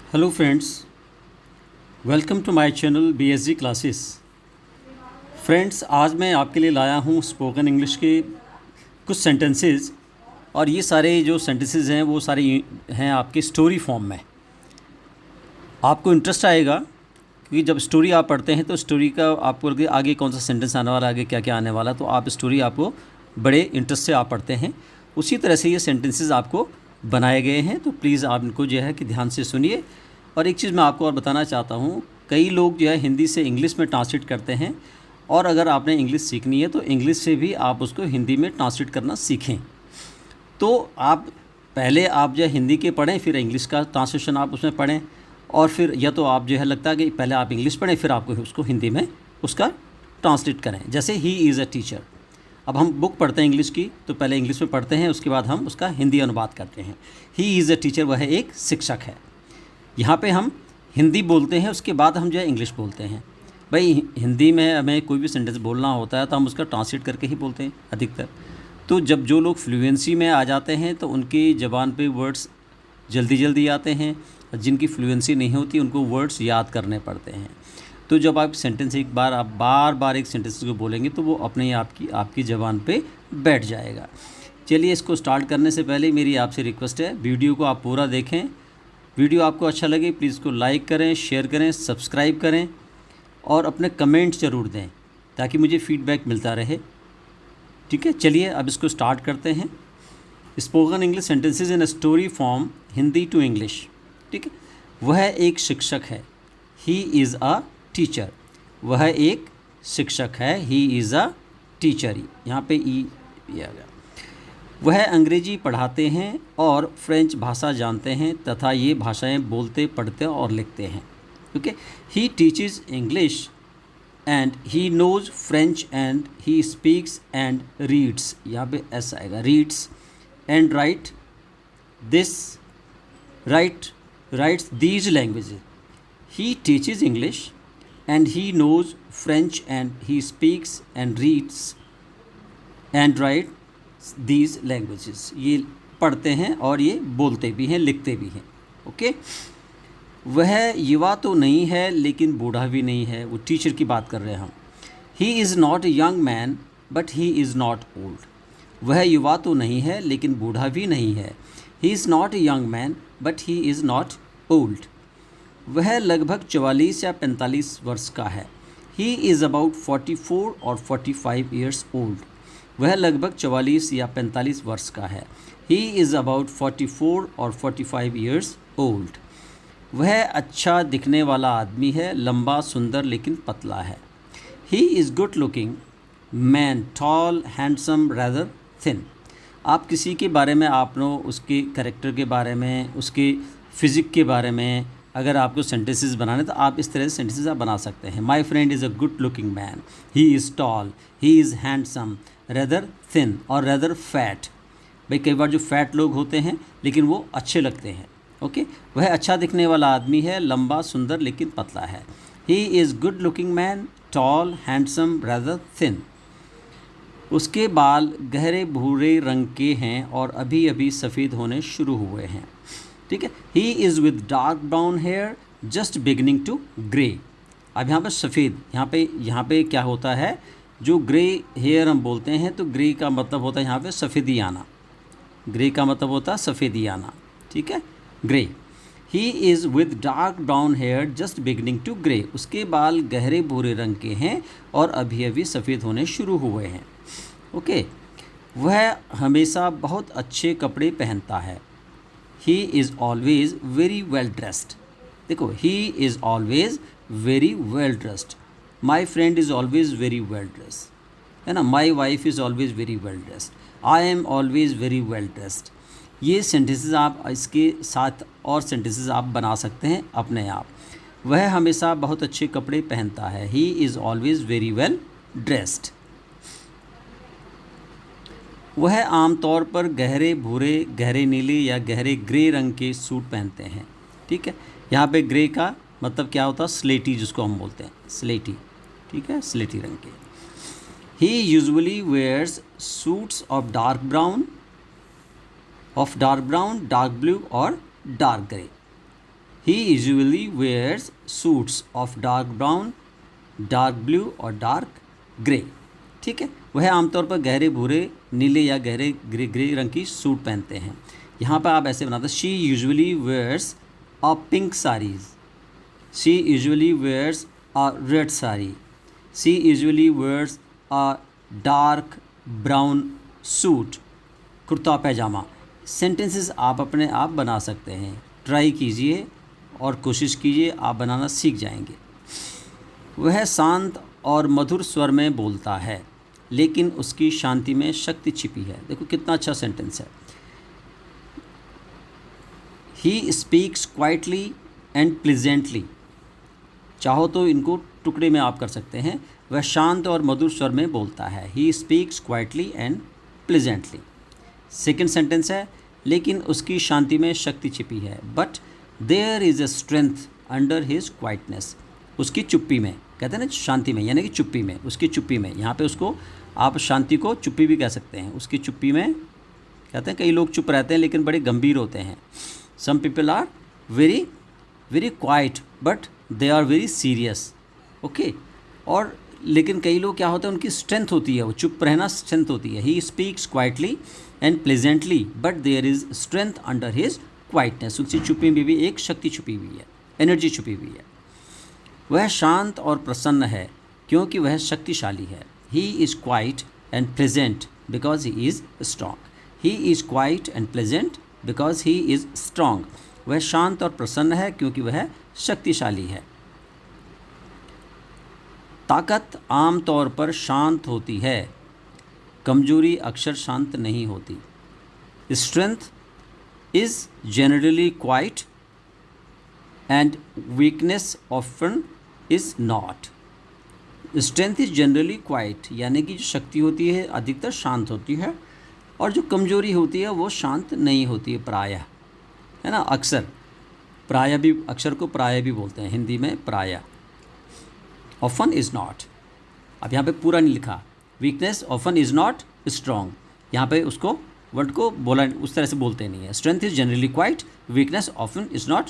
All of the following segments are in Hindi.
Hello friends, welcome to my channel BSG classes. Friends, आज मैं आपके लिए लाया हूँ स्पोकन इंग्लिश के कुछ सेंटेंसेस। और ये सारे जो सेंटेंसेस हैं वो सारे हैं आपके स्टोरी फॉर्म में। आपको इंटरेस्ट आएगा क्योंकि जब स्टोरी आप पढ़ते हैं तो स्टोरी का आपको आगे कौन सा सेंटेंस आने वाला, आगे क्या क्या आने वाला, तो आप स्टोरी आपको बड़े इंटरेस्ट से आप पढ़ते हैं। उसी तरह से ये सेंटेंसेस आपको बनाए गए हैं, तो प्लीज़ आप इनको जो है कि ध्यान से सुनिए। और एक चीज़ मैं आपको और बताना चाहता हूँ, कई लोग जो है हिंदी से इंग्लिश में ट्रांसलेट करते हैं, और अगर आपने इंग्लिश सीखनी है तो इंग्लिश से भी आप उसको हिंदी में ट्रांसलेट करना सीखें। तो आप पहले आप जो है हिंदी के पढ़ें, फिर इंग्लिश का ट्रांसलेशन आप उसमें पढ़ें, और फिर या तो आप जो है लगता है कि पहले आप इंग्लिश पढ़ें फिर आपको उसको हिंदी में उसका ट्रांसलेट करें। जैसे ही इज़ अ टीचर, अब हम बुक पढ़ते हैं इंग्लिश की तो पहले इंग्लिश में पढ़ते हैं, उसके बाद हम उसका हिंदी अनुवाद करते हैं। ही इज़ अ टीचर, वह एक शिक्षक है। यहाँ पे हम हिंदी बोलते हैं, उसके बाद हम जो है इंग्लिश बोलते हैं। भाई हिंदी में हमें कोई भी सेंटेंस बोलना होता है तो हम उसका ट्रांसलेट करके ही बोलते हैं अधिकतर। तो जब जो लोग फ्लुएंसी में आ जाते हैं तो उनकी ज़बान पे वर्ड्स जल्दी जल्दी आते हैं, और जिनकी फ्लुएंसी नहीं होती उनको वर्ड्स याद करने पड़ते हैं। तो जब आप सेंटेंस एक बार आप बार बार एक सेंटेंस को बोलेंगे तो वो अपने आप की आपकी ज़बान पे बैठ जाएगा। चलिए, इसको स्टार्ट करने से पहले मेरी आपसे रिक्वेस्ट है, वीडियो को आप पूरा देखें। वीडियो आपको अच्छा लगे प्लीज़ इसको लाइक करें, शेयर करें, सब्सक्राइब करें, और अपने कमेंट ज़रूर दें ताकि मुझे फीडबैक मिलता रहे। ठीक है, चलिए अब इसको स्टार्ट करते हैं। Spoken English sentences in story form, Hindi to English. ठीक है, वह एक शिक्षक है। ही इज़ अ टीचर, वह एक शिक्षक है। ही इज़ अ टीचर, यहाँ पे ई आ गया। वह अंग्रेजी पढ़ाते हैं और फ्रेंच भाषा जानते हैं तथा ये भाषाएं बोलते, पढ़ते और लिखते हैं। Okay, he teaches English and he knows French and he speaks and reads, यहाँ पे एस आएगा, reads and writes these languages. He teaches English and he knows French and he speaks and reads and writes these languages। ये पढ़ते हैं और ये बोलते भी हैं, लिखते भी हैं। ओके, वह युवा तो नहीं है लेकिन बूढ़ा भी नहीं है, वो टीचर की बात कर रहे हैं हम। He is not a young man but he is not old, वह युवा तो नहीं है लेकिन बूढ़ा भी नहीं है। He is not a young man but he is not old, वह लगभग 44 या 45 वर्ष का है। ही इज़ अबाउट 44 और 45 ईयर्स ओल्ड, वह लगभग 44 या 45 वर्ष का है। ही इज़ अबाउट 44 और 45 ईयर्स ओल्ड, वह अच्छा दिखने वाला आदमी है, लंबा, सुंदर लेकिन पतला है। He is good looking man, tall, handsome, rather thin. आप किसी के बारे में, आपने उसके कैरेक्टर के बारे में, उसके फिज़िक के बारे में अगर आपको सेंटेंसेस बनाने तो आप इस तरह से सेंटेंसेस आप बना सकते हैं। My friend is a good looking man, he is tall, he is handsome, rather thin और रेदर फैट। भाई कई बार जो फैट लोग होते हैं लेकिन वो अच्छे लगते हैं। ओके, वह अच्छा दिखने वाला आदमी है, लंबा, सुंदर लेकिन पतला है। He is good looking man, tall, handsome, rather thin. उसके बाल गहरे भूरे रंग के हैं और अभी अभी सफ़ेद होने शुरू हुए हैं। ठीक है, he is with dark brown hair just beginning to grey. अब यहाँ पे सफ़ेद, यहाँ पे क्या होता है, जो ग्रे हेयर हम बोलते हैं तो ग्रे का मतलब होता है यहाँ पे सफ़ेदी आना। ग्रे का मतलब होता है सफ़ेदी आना। ठीक है, grey. He is with dark brown hair just beginning to grey, उसके बाल गहरे भूरे रंग के हैं और अभी अभी सफ़ेद होने शुरू हुए हैं। ओके, वह हमेशा बहुत अच्छे कपड़े पहनता है। He is always very well dressed. देखो, he is always very well dressed, my friend is always very well dressed, है ना। My wife is always very well dressed, I am always very well dressed. ये सेंटेंसेस आप इसके साथ और सेंटेंसेस आप बना सकते हैं अपने आप। वह हमेशा बहुत अच्छे कपड़े पहनता है, he is always very well dressed. वह आमतौर पर गहरे भूरे, गहरे नीले या गहरे ग्रे रंग के सूट पहनते हैं। ठीक है, यहाँ पे ग्रे का मतलब क्या होता है, स्लेटी, जिसको हम बोलते हैं स्लेटी। ठीक है, स्लेटी रंग के। He usually wears suits of dark brown, dark blue और dark grey. He usually wears suits of dark brown, dark blue और डार्क ग्रे। ठीक है, वह आमतौर पर गहरे भूरे, नीले या गहरे ग्रे रंग की सूट पहनते हैं। यहाँ पर आप ऐसे बनाते, she usually wears a pink saris, she usually wears a red sari, she usually wears a dark brown suit, kurta pyjama. Sentences आप अपने आप बना सकते हैं, ट्राई कीजिए और कोशिश कीजिए, आप बनाना सीख जाएंगे। वह शांत और मधुर स्वर में बोलता है, लेकिन उसकी शांति में शक्ति छिपी है। देखो कितना अच्छा सेंटेंस है। He speaks quietly and pleasantly, चाहो तो इनको टुकड़े में आप कर सकते हैं। वह शांत और मधुर स्वर में बोलता है, he speaks quietly and pleasantly. Second sentence है, लेकिन उसकी शांति में शक्ति छिपी है, but there is a strength under his quietness. उसकी चुप्पी में, कहते हैं ना शांति में, यानी कि चुप्पी में, उसकी चुप्पी में। यहाँ पे उसको आप शांति को चुप्पी भी कह सकते हैं। उसकी चुप्पी में कहते हैं, कई लोग चुप रहते हैं लेकिन बड़े गंभीर होते हैं। Some people are very very quiet but they are very serious. Okay, और लेकिन कई लोग क्या होते हैं, उनकी स्ट्रेंथ होती है, वो चुप रहना स्ट्रेंथ होती है। He speaks quietly and pleasantly but there is strength under his quietness. उसकी चुप्पी में भी एक शक्ति छुपी हुई है, एनर्जी छुपी हुई है। वह शांत और प्रसन्न है क्योंकि वह शक्तिशाली है। He is quiet and pleasant because he is strong. He is quiet and pleasant because he is strong. वह शांत और प्रसन्न है क्योंकि वह शक्तिशाली है। ताकत आम तौर पर शांत होती है, कमजोरी अक्सर शांत नहीं होती। Strength is generally quiet and weakness often is not. Strength is generally quite, यानी कि जो शक्ति होती है अधिकतर शांत होती है, और जो कमजोरी होती है वो शांत नहीं होती है प्रायः, है ना। अक्सर, प्रायः भी, अक्सर को प्रायः भी बोलते हैं हिंदी में, प्रायः। ऑफन इज़ नॉट, अब यहाँ पे पूरा नहीं लिखा। Weakness often is not strong, यहाँ पे उसको वर्ड को बोला उस तरह से बोलते नहीं है। Strength is generally quite, weakness often is not.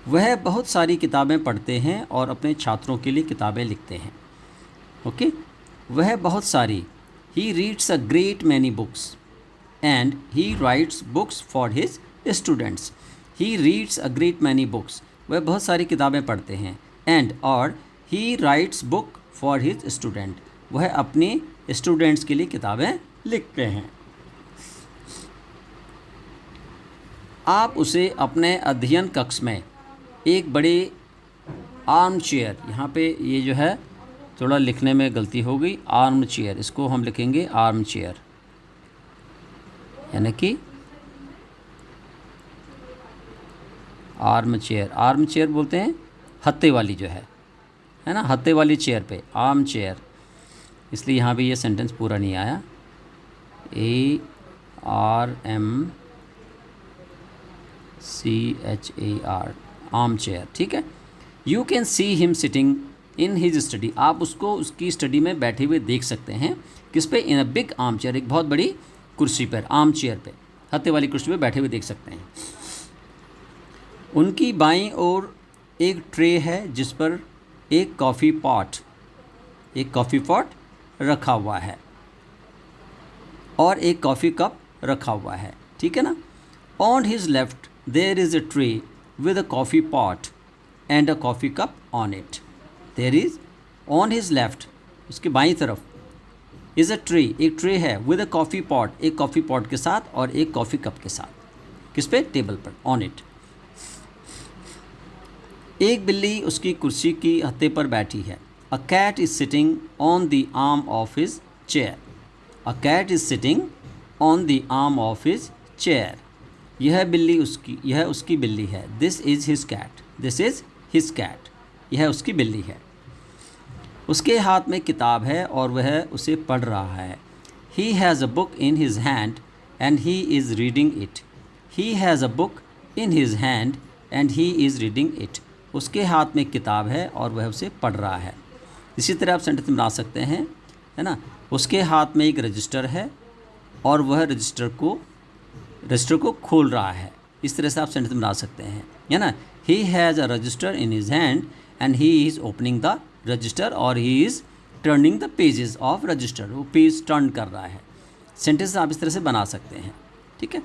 वह बहुत सारी किताबें पढ़ते हैं और अपने छात्रों के लिए किताबें लिखते हैं। ओके, वह बहुत सारी, he reads a great many books and he writes books for his students. He reads a great many books, वह बहुत सारी किताबें पढ़ते हैं, एंड और ही rights book for his student, वह अपने स्टूडेंट्स के लिए किताबें लिखते हैं। आप उसे अपने अध्ययन कक्ष में एक बड़े आर्म चेयर, यहाँ पे ये जो है थोड़ा लिखने में गलती हो गई, आर्म चेयर, इसको हम लिखेंगे आर्म चेयर, यानी कि आर्म चेयर। आर्म चेयर बोलते हैं हत्थे वाली जो है ना, हत्थे वाली चेयर पे आर्म चेयर, इसलिए यहाँ भी ये सेंटेंस पूरा नहीं आया। ARMCHAR, आर्म चेयर, ठीक है। You can see him sitting in his study, आप उसको उसकी स्टडी में बैठे हुए देख सकते हैं। किस पे? इन अ बिग आर्म चेयर, एक बहुत बड़ी कुर्सी पर, आर्म चेयर पे, हत्थे वाली कुर्सी पे बैठे हुए देख सकते हैं। उनकी बाईं ओर एक ट्रे है जिस पर एक कॉफ़ी पॉट रखा हुआ है और एक कॉफ़ी कप रखा हुआ है, ठीक है ना। On his left there is a tray with a coffee pot and a coffee cup on it. There is on his left, उसके बाईं तरफ, इज़ अ ट्रे, एक ट्रे है, विद अ कॉफ़ी पॉट, एक कॉफ़ी पॉट के साथ और एक कॉफ़ी कप के साथ। किस पे? टेबल पर, ऑन इट। एक बिल्ली उसकी कुर्सी की हत्थे पर बैठी है। A cat is sitting on the arm of his chair. A cat is sitting on the arm of his chair. यह उसकी बिल्ली है। This is his cat, this is his cat, यह उसकी बिल्ली है। उसके हाथ में किताब है और वह उसे पढ़ रहा है। ही has a book in his hand and he is reading it. He has a book in his hand and he is reading it. उसके हाथ में किताब है और वह उसे पढ़ रहा है। इसी तरह आप सेंटेंस बना सकते हैं, है ना। उसके हाथ में एक रजिस्टर है और वह रजिस्टर को खोल रहा है। इस तरह से आप सेंटेंस बना सकते हैं, है ना। He has a register in his hand and he is opening the register और he is turning the pages of register, वो पेज टर्न कर रहा है। सेंटेंस आप इस तरह से बना सकते हैं, ठीक है।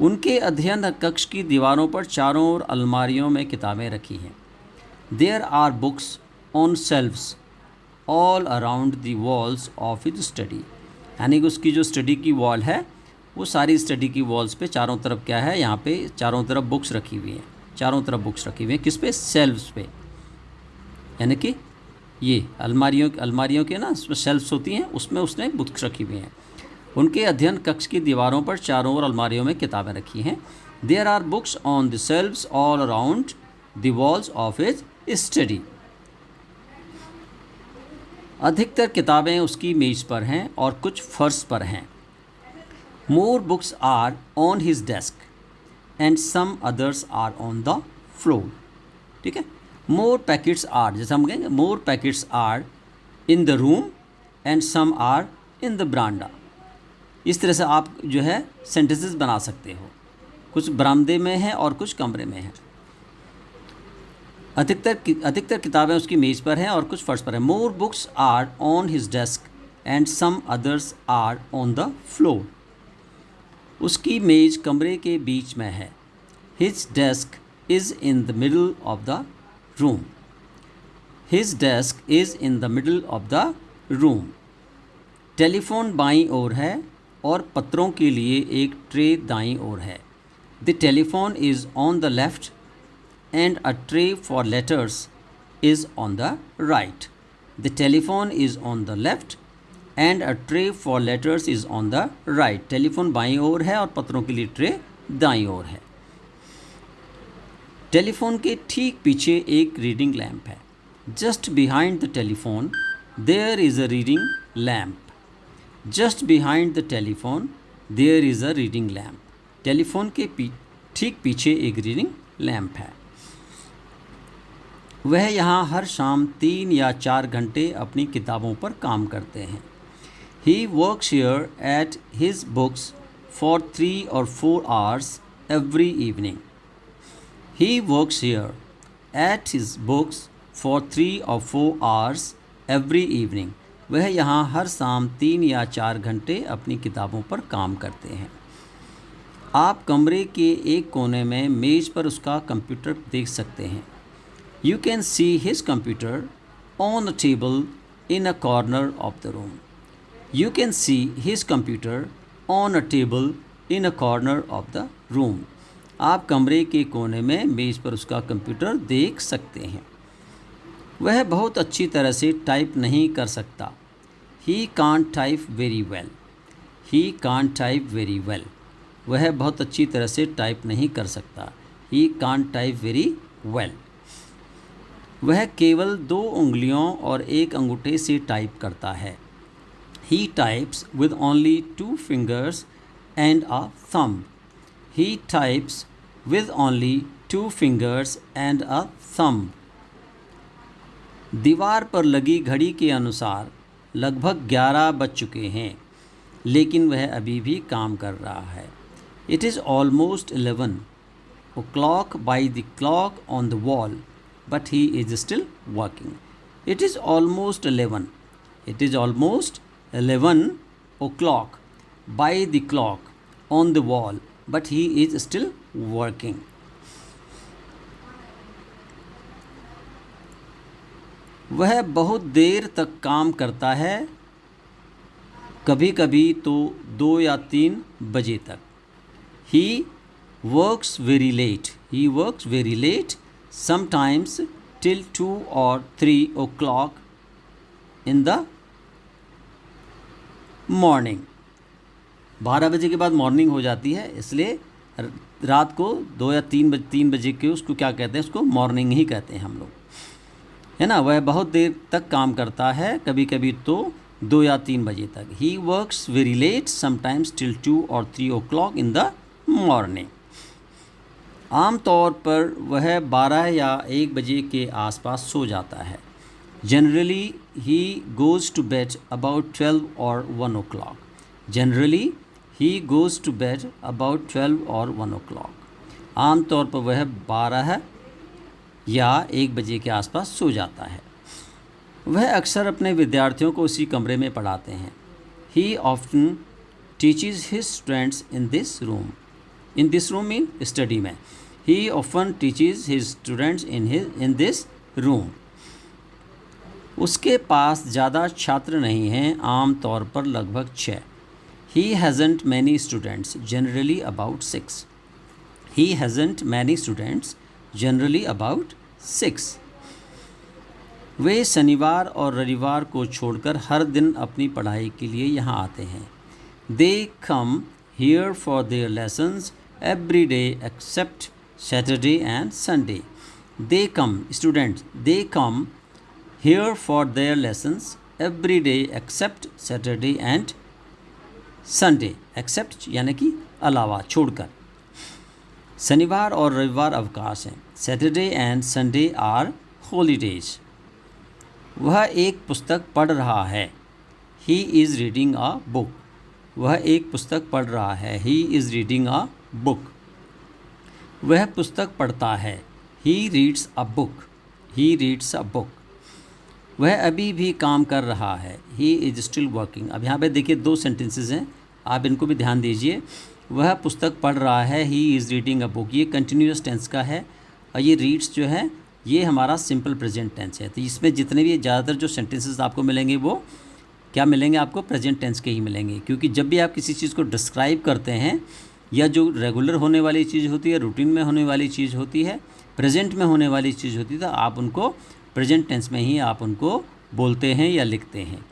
उनके अध्ययन कक्ष की दीवारों पर चारों ओर अलमारियों में किताबें रखी हैं। There are books on shelves all around the walls of his study, यानी कि उसकी जो स्टडी की वॉल है वो सारी स्टडी की वॉल्स पे चारों तरफ क्या है, यहाँ पे चारों तरफ बुक्स रखी हुई हैं, चारों तरफ बुक्स रखी हुई हैं। किस पे? शेल्व्स पे, यानी कि ये अलमारियों के ना शेल्व्स होती हैं, उसमें उसने बुक्स रखी हुई हैं। उनके अध्ययन कक्ष की दीवारों पर चारों ओर अलमारियों में किताबें रखी हैं। There are books on the shelves all around the walls of his study. अधिकतर किताबें उसकी मेज पर हैं और कुछ फर्श पर हैं। More books are on his desk and some others are on the floor, ठीक है। मोर पैकेट्स आर, जैसे हम कहेंगे more packets are in the room and some are in the बरामदा। इस तरह से आप जो है सेंटेंसेस बना सकते हो, कुछ बरामदे में है और कुछ कमरे में है। अधिकतर किताबें उसकी मेज़ पर हैं और कुछ फर्श पर हैं। More books are on his desk and some others are on the floor. उसकी मेज कमरे के बीच में है। His desk is in the middle of the room. His desk is in the middle of the room. Telephone बाईं ओर है और पत्रों के लिए एक ट्रे दाईं ओर है। The telephone is on the left and a tray for letters is on the right. The telephone is on the left and a tray for letters is on the right. Telephone बाईं ओर है और पत्रों के लिए ट्रे दाईं ओर है। टेलीफोन के ठीक पीछे एक रीडिंग लैम्प है। Just behind the telephone there is a reading lamp. Just behind the telephone there is a reading lamp. Telephone के ठीक पीछे एक रीडिंग लैम्प है। वह यहाँ हर शाम 3 या 4 घंटे अपनी किताबों पर काम करते हैं। He works here at his books for 3 or 4 hours every evening. He works here at his books for 3 or 4 hours every evening. वह यहाँ हर शाम 3 या 4 घंटे अपनी किताबों पर काम करते हैं। आप कमरे के एक कोने में मेज़ पर उसका कंप्यूटर देख सकते हैं। You can see his computer on a table in a corner of the room. You can see his computer on a table in a corner of the room. आप कमरे के कोने में मेज़ पर उसका कंप्यूटर देख सकते हैं। वह बहुत अच्छी तरह से टाइप नहीं कर सकता। He can't type very well. He can't type very well. वह बहुत अच्छी तरह से टाइप नहीं कर सकता। He can't type very well. वह केवल 2 उंगलियों और 1 अंगूठे से टाइप करता है। He types with only 2 fingers and a thumb. He types with only 2 fingers and a thumb. दीवार पर लगी घड़ी के अनुसार लगभग 11 बज चुके हैं, लेकिन वह अभी भी काम कर रहा है। It is almost 11 o'clock by the clock on the wall. But he is still working. It is almost 11. It is almost 11 o'clock by the clock on the wall. But he is still working. वह बहुत देर तक काम करता है, कभी कभी तो 2 या 3 बजे तक। He works very late. He works very late. Sometimes till 2 or 3 o'clock in the morning. 12 बजे के बाद मॉर्निंग हो जाती है, इसलिए रात को 2 या 3 बजे के उसको क्या कहते हैं, उसको मॉर्निंग ही कहते हैं हम लोग, है ना। वह बहुत देर तक काम करता है, कभी कभी तो 2 या 3 बजे तक। He works very late, sometimes till 2 or 3 o'clock in the morning. आम तौर पर वह 12 या 1 बजे के आसपास सो जाता है। Generally he goes to bed about 12 or 1 o'clock. Generally he goes to bed about 12 or 1 o'clock. आमतौर पर वह 12 या 1 बजे के आसपास सो जाता है। वह अक्सर अपने विद्यार्थियों को उसी कमरे में पढ़ाते हैं। He often teaches his students in this room. In this room mean study में. He often teaches his students in this room. उसके पास ज़्यादा छात्र नहीं हैं, आम तौर पर लगभग 6. He hasn't many students, generally about 6. He hasn't many students, generally about 6. वे शनिवार और रविवार को छोड़कर हर दिन अपनी पढ़ाई के लिए यहाँ आते हैं। They come here for their lessons every day except Saturday and Sunday. They come, students, they come here for their lessons every day except Saturday and Sunday. Except यानी कि अलावा, छोड़कर। शनिवार और रविवार अवकाश हैं। Saturday and Sunday are holidays. वह एक पुस्तक पढ़ रहा है। He is reading a book. वह एक पुस्तक पढ़ रहा है। He is reading a book. वह पुस्तक पढ़ता है। He reads a book. He reads a book. वह अभी भी काम कर रहा है। He is still working. अब यहाँ पे देखिए 2 सेंटेंसेस हैं, आप इनको भी ध्यान दीजिए। वह पुस्तक पढ़ रहा है। He is reading a book. ये कंटिन्यूअस टेंस का है और ये रीड्स जो है ये हमारा सिंपल प्रेजेंट टेंस है। तो इसमें जितने भी ज़्यादातर जो सेंटेंसेस आपको मिलेंगे वो क्या मिलेंगे, आपको प्रेजेंट टेंस के ही मिलेंगे। क्योंकि जब भी आप किसी चीज़ को डिस्क्राइब करते हैं या जो रेगुलर होने वाली चीज़ होती है, रूटीन में होने वाली चीज़ होती है, प्रेजेंट में होने वाली चीज़ होती है, तो आप उनको प्रेजेंट टेंस में ही आप उनको बोलते हैं या लिखते हैं।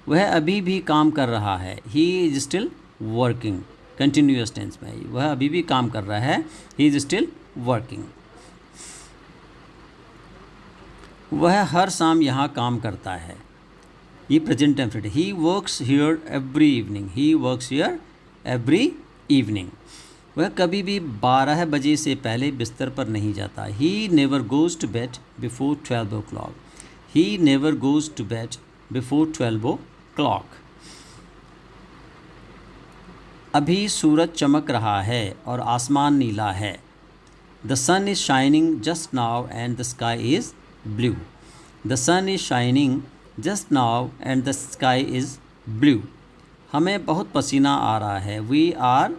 वह अभी भी काम कर रहा है। He is still working, continuous tense में वह अभी भी काम कर रहा है। He is still working. वह हर शाम यहाँ काम करता है। ये प्रेजेंट टेंस है। He works here every evening. He works here every evening. वह कभी भी 12 बजे से पहले बिस्तर पर नहीं जाता। He never goes to bed before 12 o'clock. He never goes to bed before 12 o'clock. अभी सूरज चमक रहा है और आसमान नीला है। The sun is shining just now and the sky is blue. The sun is shining just now and the sky is blue. हमें बहुत पसीना आ रहा है। We are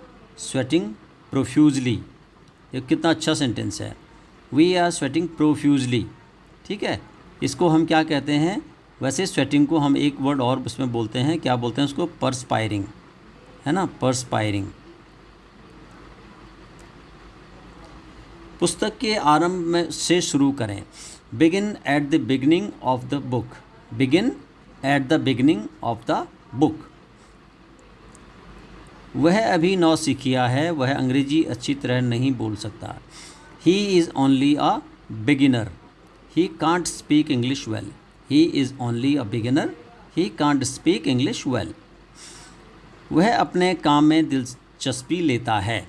sweating profusely. ये कितना अच्छा सेंटेंस है। We are sweating profusely. ठीक है, इसको हम क्या कहते हैं, वैसे स्वेटिंग को हम एक वर्ड और उसमें बोलते हैं, क्या बोलते हैं उसको, परस्पायरिंग, है ना, परस्पायरिंग। पुस्तक के आरंभ में से शुरू करें। Begin at the beginning of the book. Begin at the beginning of the book. वह अभी नौसिखिया है, वह अंग्रेजी अच्छी तरह नहीं बोल सकता। He is only a beginner. He can't speak English well. He is only a beginner. He can't speak English well. वह अपने काम में दिलचस्पी लेता है।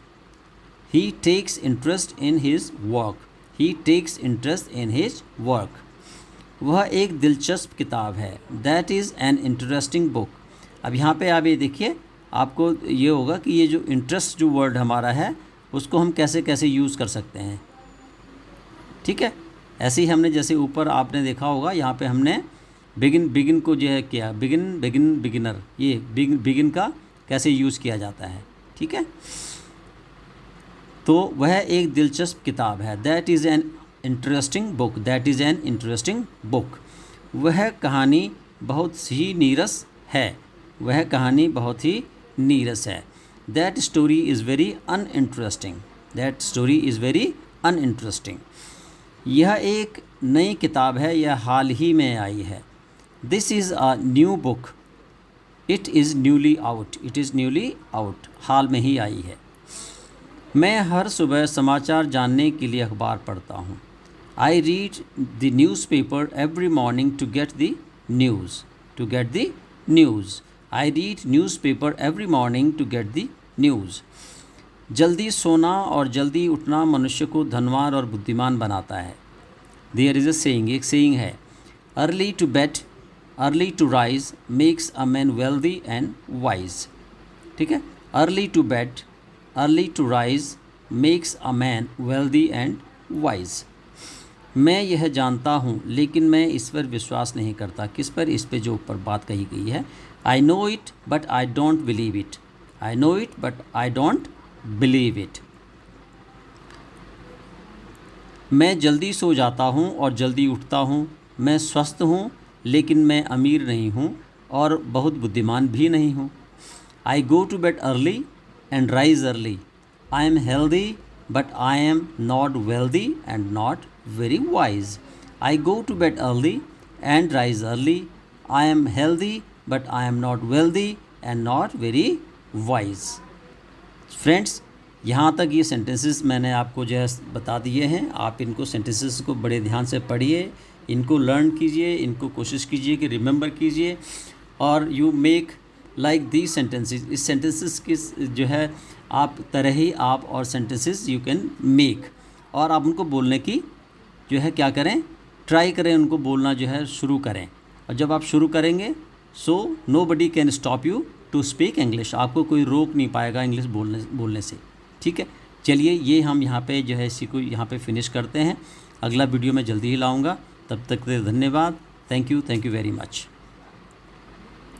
He takes interest in his work. He takes interest in his work. वह एक दिलचस्प किताब है। That is an interesting book. अब यहाँ पे आप ये देखिए, आपको ये होगा कि ये जो इंटरेस्ट जो वर्ड हमारा है उसको हम कैसे कैसे यूज़ कर सकते हैं। ठीक है, ऐसे ही हमने जैसे ऊपर आपने देखा होगा, यहाँ पे हमने बिगिन को जो है किया, बिगिनर, ये बिगिन का कैसे यूज़ किया जाता है। ठीक है, तो वह एक दिलचस्प किताब है। That is an interesting book. That is an interesting book. वह कहानी बहुत ही नीरस है। वह कहानी बहुत ही नीरस है। That story is very uninteresting. That story is very uninteresting. यह एक नई किताब है, यह हाल ही में आई है। This is a new book. It is newly out. It is newly out, हाल में ही आई है। मैं हर सुबह समाचार जानने के लिए अखबार पढ़ता हूँ। I read the newspaper every morning to get the news. To get the news. I read newspaper every morning to get the news. जल्दी सोना और जल्दी उठना मनुष्य को धनवान और बुद्धिमान बनाता है। देयर इज़ अ सेइंग, एक सेइंग है, early to bed early to rise makes a man wealthy and wise. ठीक है, early to bed early to rise makes a man wealthy and wise. मैं यह जानता हूँ लेकिन मैं इस पर विश्वास नहीं करता। किस पर? इस पे जो ऊपर बात कही गई है। I know it but I don't believe it. I know it but I don't believe it. मैं जल्दी सो जाता हूँ और जल्दी उठता हूँ। मैं स्वस्थ हूँ लेकिन मैं अमीर नहीं हूँ और बहुत बुद्धिमान भी नहीं हूँ। I go to bed early and rise early. I am healthy but I am not wealthy and not very wise. I go to bed early and rise early. I am healthy but I am not wealthy and not very wise. Friends, यहाँ तक ये सेंटेंसेस मैंने आपको जो है बता दिए हैं। आप इनको सेंटेंसेस को बड़े ध्यान से पढ़िए, इनको लर्न कीजिए, इनको कोशिश कीजिए कि रिमेंबर कीजिए और you make like the sentences. इस सेंटेंसेस की जो है आप तरह ही आप और सेंटेंसेस यू कैन मेक, और आप उनको बोलने की जो है क्या करें, ट्राई करें, उनको बोलना जो है शुरू करें। और जब आप शुरू करेंगे so nobody can stop you to speak English. आपको कोई रोक नहीं पाएगा इंग्लिश बोलने से। ठीक है, चलिए ये हम यहाँ पे जो है इसी को यहाँ पे फिनिश करते हैं। अगला वीडियो मैं जल्दी ही लाऊंगा। तब तक के लिए धन्यवाद। Thank you very much.